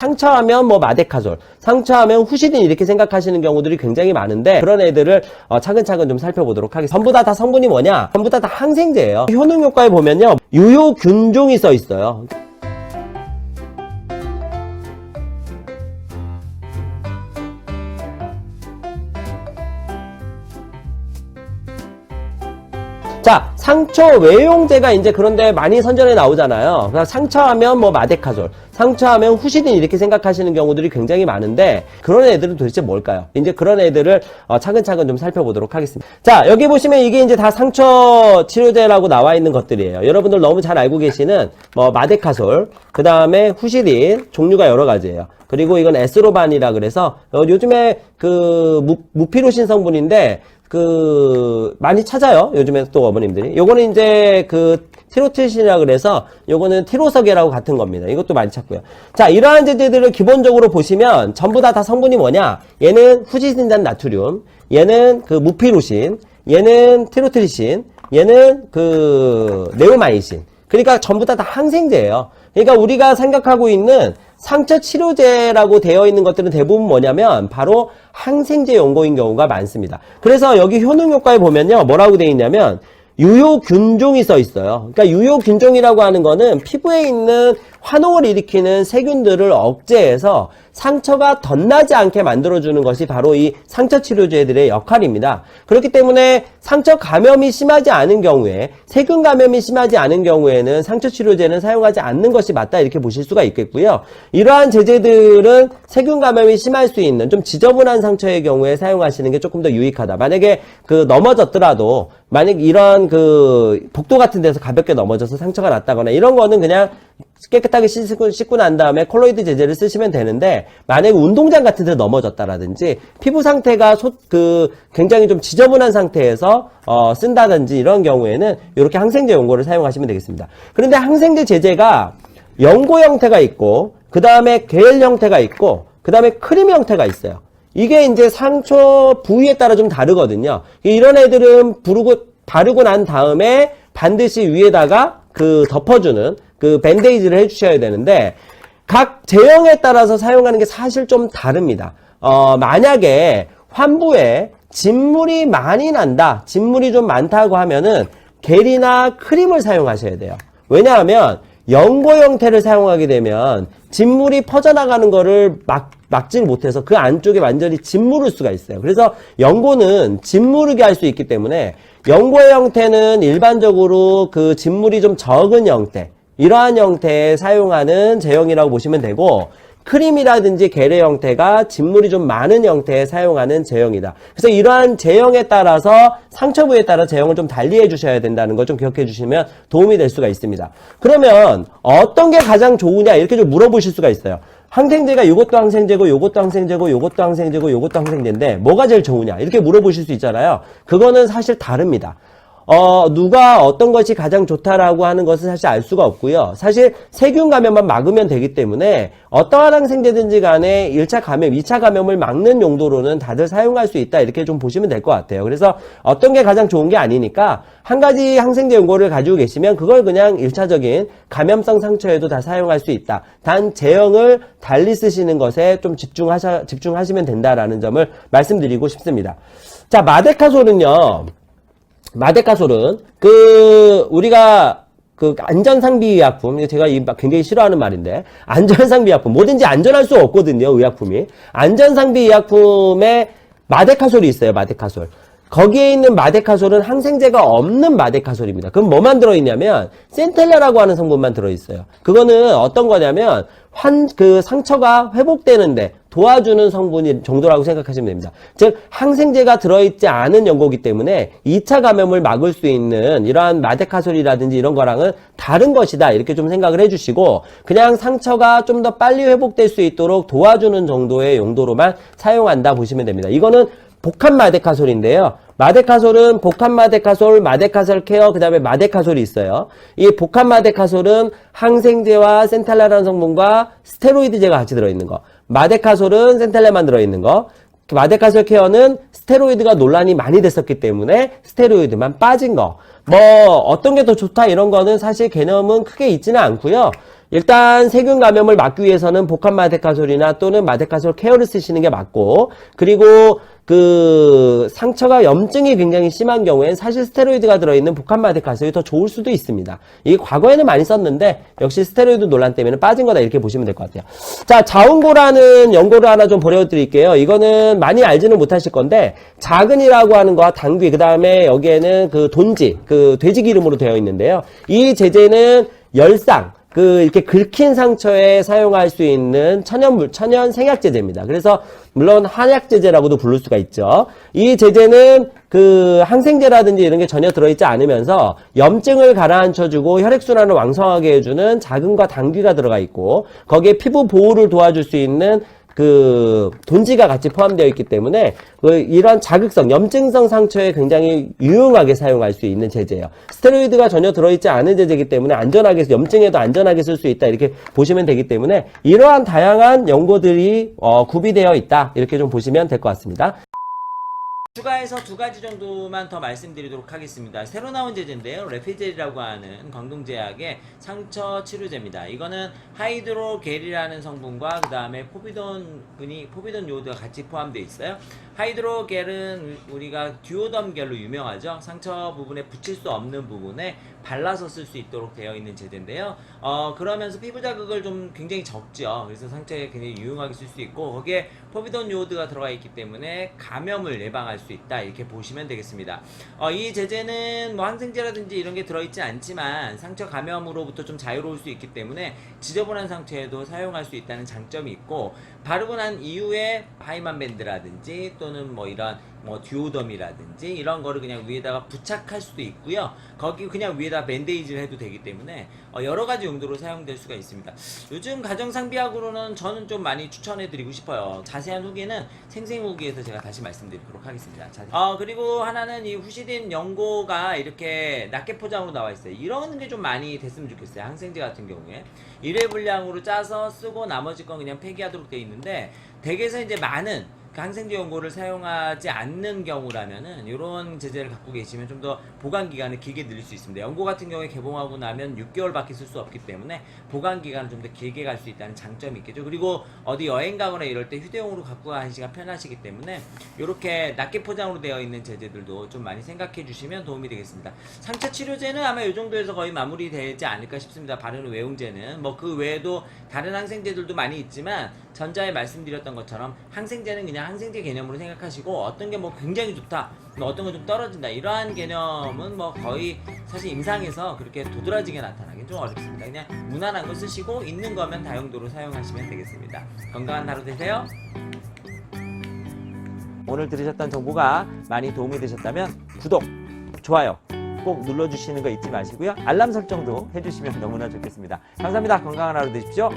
상처하면 뭐 마데카솔, 상처하면 후시딘 이렇게 생각하시는 경우들이 굉장히 많은데 그런 애들을 차근차근 좀 살펴보도록 하겠습니다. 전부 다 성분이 뭐냐? 전부 다 항생제예요. 효능 효과에 보면요. 유효균종이 써 있어요. 자, 상처 외용제가 이제 그런데 많이 선전에 나오잖아요. 그래서 상처하면 뭐 마데카솔, 상처하면 후시딘 이렇게 생각하시는 경우들이 굉장히 많은데 그런 애들은 도대체 뭘까요? 이제 그런 애들을 차근차근 좀 살펴보도록 하겠습니다. 자, 여기 보시면 이게 이제 다 상처 치료제라고 나와 있는 것들이에요. 여러분들 너무 잘 알고 계시는 뭐 마데카솔, 그 다음에 후시딘 종류가 여러 가지예요. 그리고 이건 에스로반이라 그래서 요즘에 그 무피로신 성분인데 많이 찾아요. 요즘에 또 어머님들이. 요거는 이제 티로틸신이라 그래서 요거는 티로서계라고 같은 겁니다. 이것도 많이 찾고요. 자, 이러한 제제들을 기본적으로 보시면 전부 다 성분이 뭐냐? 얘는 후지신단 나트륨, 얘는 무피로신, 얘는 티로틸신, 얘는 네오마이신. 그러니까 전부 다 항생제예요. 그러니까 우리가 생각하고 있는 상처 치료제라고 되어 있는 것들은 대부분 뭐냐면 바로 항생제 용고인 경우가 많습니다. 그래서 여기 효능 효과에 보면요. 뭐라고 되어 있냐면 유효균종이 써 있어요. 그러니까 유효균종이라고 하는 거는 피부에 있는 화농을 일으키는 세균들을 억제해서 상처가 덧나지 않게 만들어주는 것이 바로 이 상처 치료제들의 역할입니다. 그렇기 때문에 상처 감염이 심하지 않은 경우에, 세균 감염이 심하지 않은 경우에는 상처 치료제는 사용하지 않는 것이 맞다 이렇게 보실 수가 있겠고요. 이러한 제제들은 세균 감염이 심할 수 있는 좀 지저분한 상처의 경우에 사용하시는 게 조금 더 유익하다. 만약에 넘어졌더라도 만약 이런 복도 같은 데서 가볍게 넘어져서 상처가 났다거나 이런 거는 그냥 깨끗하게 씻고 난 다음에 콜로이드 제제를 쓰시면 되는데 만약에 운동장 같은 데 넘어졌다라든지 피부 상태가 굉장히 좀 지저분한 상태에서 쓴다든지 이런 경우에는 이렇게 항생제 용고를 사용하시면 되겠습니다. 그런데 항생제 제제가 연고 형태가 있고 그 다음에 겔 형태가 있고 그 다음에 크림 형태가 있어요. 이게 이제 상처 부위에 따라 좀 다르거든요. 이런 애들은 바르고 난 다음에 반드시 위에다가 덮어주는 밴데이지를 해주셔야 되는데 각 제형에 따라서 사용하는 게 사실 좀 다릅니다. 만약에 환부에 진물이 많이 난다, 진물이 좀 많다고 하면은 겔이나 크림을 사용하셔야 돼요. 왜냐하면 연고 형태를 사용하게 되면 진물이 퍼져나가는 거를 막질 못해서 그 안쪽에 완전히 짓무를 수가 있어요. 그래서 연고는 짓무르게 할 수 있기 때문에 연고의 형태는 일반적으로 짓물이 좀 적은 형태, 이러한 형태에 사용하는 제형이라고 보시면 되고 크림이라든지 겔의 형태가 짓물이 좀 많은 형태에 사용하는 제형이다. 그래서 이러한 제형에 따라서 상처 부위에 따라 제형을 좀 달리 해주셔야 된다는 걸 좀 기억해 주시면 도움이 될 수가 있습니다. 그러면 어떤 게 가장 좋으냐 이렇게 좀 물어보실 수가 있어요. 항생제가 이것도 항생제고 이것도 항생제고 이것도 항생제고 이것도 항생제인데 뭐가 제일 좋으냐 이렇게 물어보실 수 있잖아요. 그거는 사실 다릅니다. 누가 어떤 것이 가장 좋다라고 하는 것은 사실 알 수가 없고요. 사실 세균 감염만 막으면 되기 때문에 어떠한 항생제든지 간에 1차 감염, 2차 감염을 막는 용도로는 다들 사용할 수 있다 이렇게 좀 보시면 될 것 같아요. 그래서 어떤 게 가장 좋은 게 아니니까 한 가지 항생제 용고를 가지고 계시면 그걸 그냥 1차적인 감염성 상처에도 다 사용할 수 있다. 단 제형을 달리 쓰시는 것에 좀 집중하시면 된다라는 점을 말씀드리고 싶습니다. 자, 마데카솔은 우리가 안전상비의약품, 제가 굉장히 싫어하는 말인데 안전상비의약품, 뭐든지 안전할 수 없거든요. 의약품이. 안전상비의약품에 마데카솔이 있어요. 마데카솔. 거기에 있는 마데카솔은 항생제가 없는 마데카솔입니다. 그럼 뭐만 들어있냐면 센텔라라고 하는 성분만 들어있어요. 그거는 어떤 거냐면 상처가 회복되는데 도와주는 성분이 정도라고 생각하시면 됩니다. 즉 항생제가 들어있지 않은 연고이기 때문에 2차 감염을 막을 수 있는 이러한 마데카솔이라든지 이런 거랑은 다른 것이다 이렇게 좀 생각을 해주시고 그냥 상처가 좀 더 빨리 회복될 수 있도록 도와주는 정도의 용도로만 사용한다 보시면 됩니다. 이거는 복합 마데카솔인데요. 마데카솔은 복합 마데카솔, 마데카솔 케어, 그 다음에 마데카솔이 있어요. 이 복합 마데카솔은 항생제와 센탈라라는 성분과 스테로이드제가 같이 들어있는 거. 마데카솔은 센탈라만 들어있는 거. 마데카솔 케어는 스테로이드가 논란이 많이 됐었기 때문에 스테로이드만 빠진 거. 어떤 게 더 좋다 이런 거는 사실 개념은 크게 있지는 않고요. 일단 세균 감염을 막기 위해서는 복합 마데카솔이나 또는 마데카솔 케어를 쓰시는 게 맞고, 그리고 그 상처가 염증이 굉장히 심한 경우엔 사실 스테로이드가 들어있는 복합 마데카솔이 더 좋을 수도 있습니다. 이게 과거에는 많이 썼는데 역시 스테로이드 논란 때문에 빠진 거다 이렇게 보시면 될 것 같아요. 자, 자운고라는 연고를 하나 좀 보여드릴게요. 이거는 많이 알지는 못하실 건데 자근이라고 하는 거와 당귀, 그 다음에 여기에는 그 돈지, 그 돼지 기름으로 되어 있는데요. 이 제제는 열상, 이렇게 긁힌 상처에 사용할 수 있는 천연 생약제제입니다. 그래서, 물론 한약제제라고도 부를 수가 있죠. 이 제제는 항생제라든지 이런 게 전혀 들어있지 않으면서 염증을 가라앉혀주고 혈액순환을 왕성하게 해주는 자근과 당귀가 들어가 있고, 거기에 피부 보호를 도와줄 수 있는 돈지가 같이 포함되어 있기 때문에 이런 자극성, 염증성 상처에 굉장히 유용하게 사용할 수 있는 제제예요. 스테로이드가 전혀 들어있지 않은 제제이기 때문에 안전하게, 염증에도 안전하게 쓸 수 있다 이렇게 보시면 되기 때문에 이러한 다양한 연고들이 구비되어 있다 이렇게 좀 보시면 될 것 같습니다. 추가해서 두 가지 정도만 더 말씀드리도록 하겠습니다. 새로 나온 제제인데요. 레피젤이라고 하는 광동제약의 상처 치료제입니다. 이거는 하이드로겔이라는 성분과 그 다음에 포비돈 요오드가 같이 포함되어 있어요. 하이드로겔은 우리가 듀오덤겔로 유명하죠. 상처 부분에 붙일 수 없는 부분에 발라서 쓸 수 있도록 되어 있는 제제인데요. 그러면서 피부 자극을 좀 굉장히 적죠. 그래서 상처에 굉장히 유용하게 쓸 수 있고, 거기에 포비돈 요오드가 들어가 있기 때문에 감염을 예방할 수 있다 이렇게 보시면 되겠습니다. 이 제제는 뭐 항생제라든지 이런 게 들어있지 않지만 상처 감염으로부터 좀 자유로울 수 있기 때문에 지저분한 상처에도 사용할 수 있다는 장점이 있고, 바르고 난 이후에 하이만 밴드라든지 또는 뭐 이런 듀오덤이라든지 이런 거를 그냥 위에다가 부착할 수도 있고요. 거기 그냥 위에다 밴데이지를 해도 되기 때문에 여러 가지 용도로 사용될 수가 있습니다. 요즘 가정상비약으로는 저는 좀 많이 추천해 드리고 싶어요. 자세한 후기는 생생후기에서 제가 다시 말씀드리도록 하겠습니다. 그리고 하나는 이 후시딘 연고가 이렇게 낱개 포장으로 나와 있어요. 이런 게 좀 많이 됐으면 좋겠어요. 항생제 같은 경우에 1회 분량으로 짜서 쓰고 나머지 건 그냥 폐기하도록 되어 있는데, 댁에서 이제 많은 항생제 연고를 사용하지 않는 경우라면은 이런 제제를 갖고 계시면 좀 더 보관 기간을 길게 늘릴 수 있습니다. 연고 같은 경우에 개봉하고 나면 6개월밖에 쓸 수 없기 때문에 보관 기간을 좀 더 길게 갈 수 있다는 장점이 있겠죠. 그리고 어디 여행 가거나 이럴 때 휴대용으로 갖고 가시기가 편하시기 때문에 이렇게 낱개 포장으로 되어 있는 제제들도 좀 많이 생각해 주시면 도움이 되겠습니다. 상처 치료제는 아마 이 정도에서 거의 마무리되지 않을까 싶습니다. 바르는 외용제는 그 외에도 다른 항생제들도 많이 있지만 전자에 말씀드렸던 것처럼 항생제는 그냥 항생제 개념으로 생각하시고, 어떤 게 굉장히 좋다, 어떤 건 좀 떨어진다, 이러한 개념은 거의 사실 임상에서 그렇게 도드라지게 나타나기 좀 어렵습니다. 그냥 무난한 거 쓰시고 있는 거면 다용도로 사용하시면 되겠습니다. 건강한 하루 되세요. 오늘 들으셨던 정보가 많이 도움이 되셨다면 구독, 좋아요 꼭 눌러주시는 거 잊지 마시고요. 알람 설정도 해주시면 너무나 좋겠습니다. 감사합니다. 건강한 하루 되십시오.